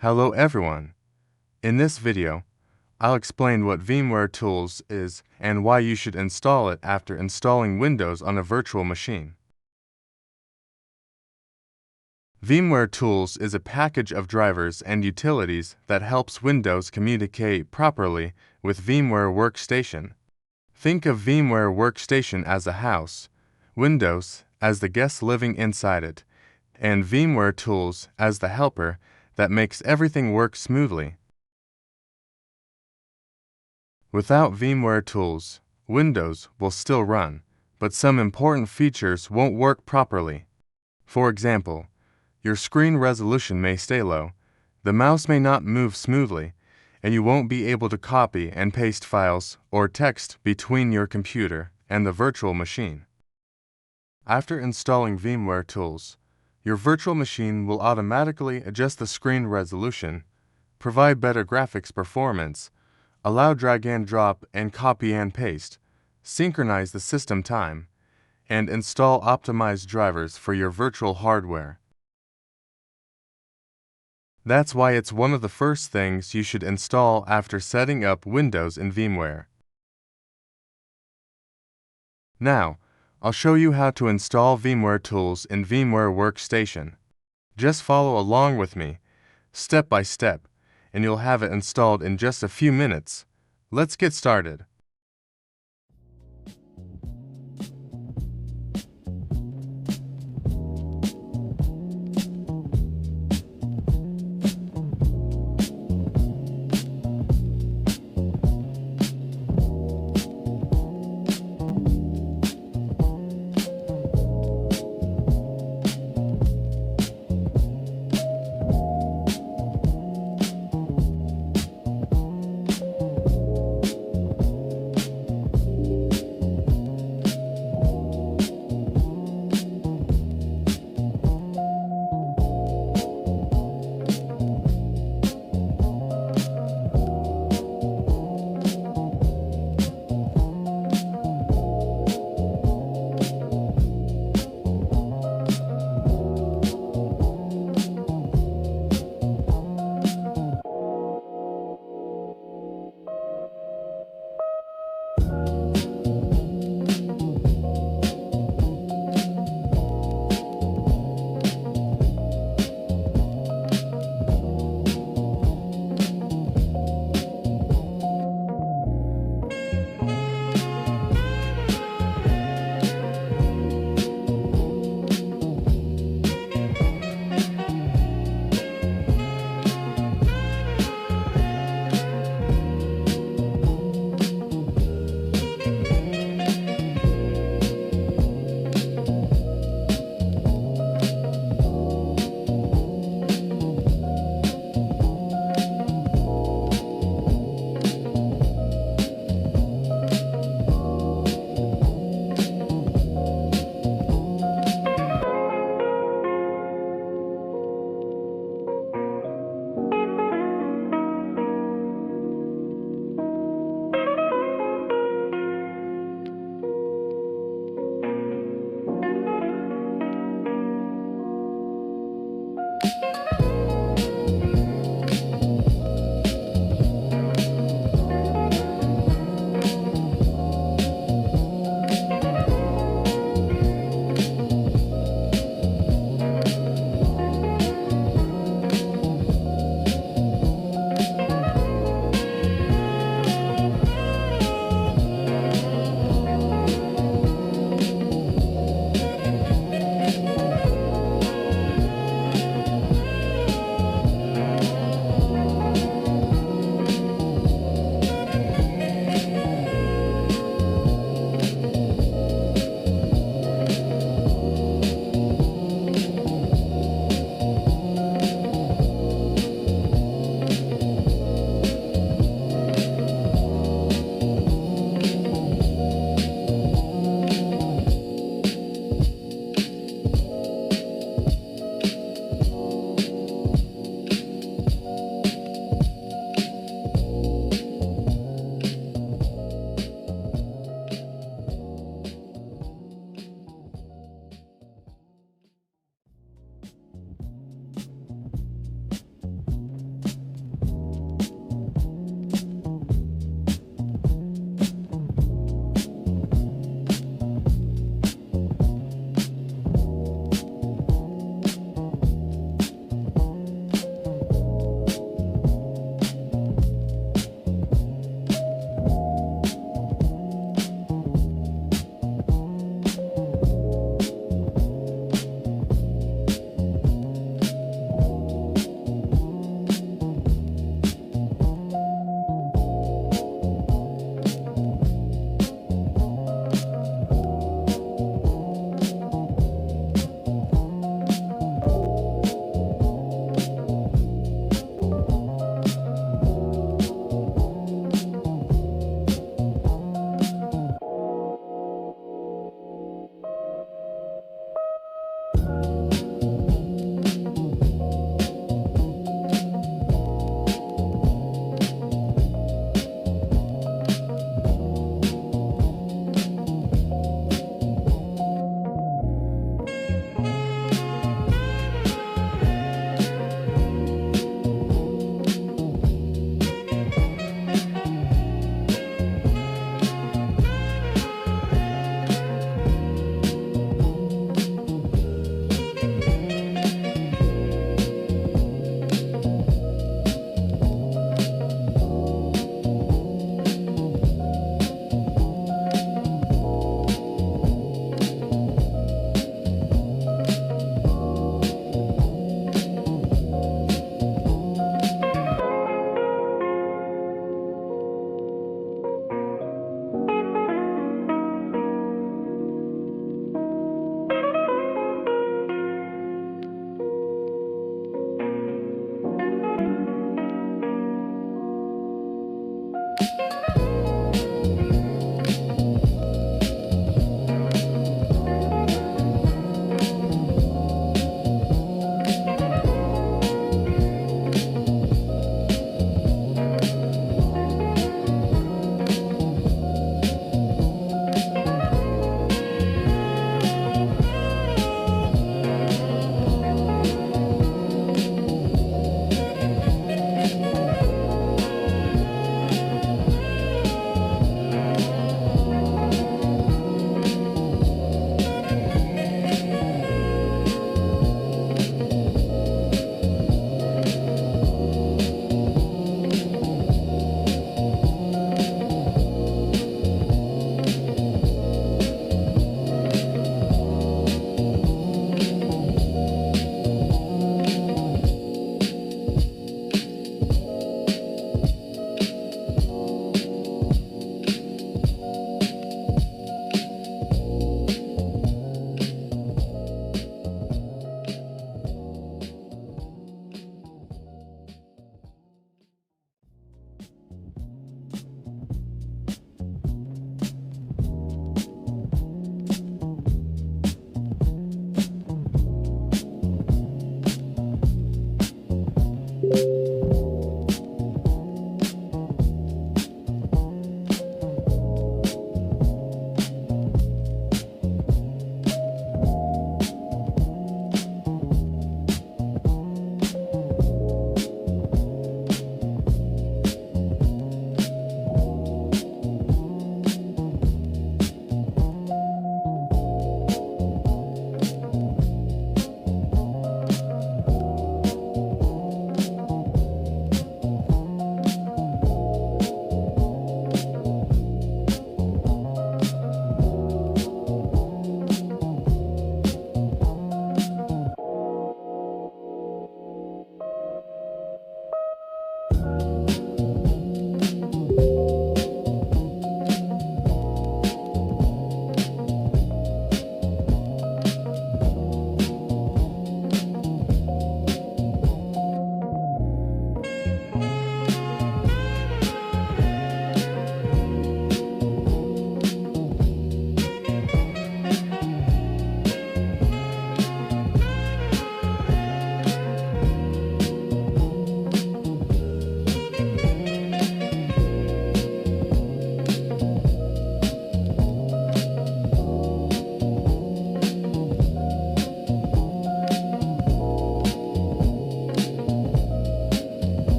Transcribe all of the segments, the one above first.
Hello everyone! In this video, I'll explain what VMware Tools is and why you should install it after installing Windows on a virtual machine. VMware Tools is a package of drivers and utilities that helps Windows communicate properly with VMware Workstation. Think of VMware Workstation as a house, Windows as the guest living inside it, and VMware Tools as the helper that makes everything work smoothly. Without VMware Tools, Windows will still run, but some important features won't work properly. For example, your screen resolution may stay low, the mouse may not move smoothly, and you won't be able to copy and paste files or text between your computer and the virtual machine. After installing VMware Tools, your virtual machine will automatically adjust the screen resolution, provide better graphics performance, allow drag and drop and copy and paste, synchronize the system time, and install optimized drivers for your virtual hardware. That's why it's one of the first things you should install after setting up Windows in VMware. Now, I'll show you how to install VMware Tools in VMware Workstation. Just follow along with me, step by step, and you'll have it installed in just a few minutes. Let's get started.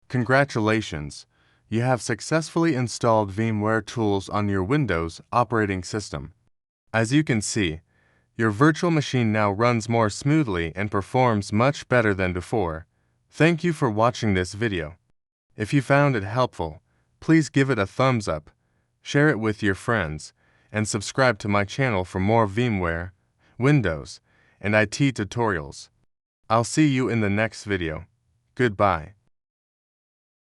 Congratulations! You have successfully installed VMware Tools on your Windows operating system. As you can see, your virtual machine now runs more smoothly and performs much better than before. Thank you for watching this video. If you found it helpful, please give it a thumbs up, share it with your friends, and subscribe to my channel for more VMware, Windows, and IT tutorials. I'll see you in the next video. Goodbye.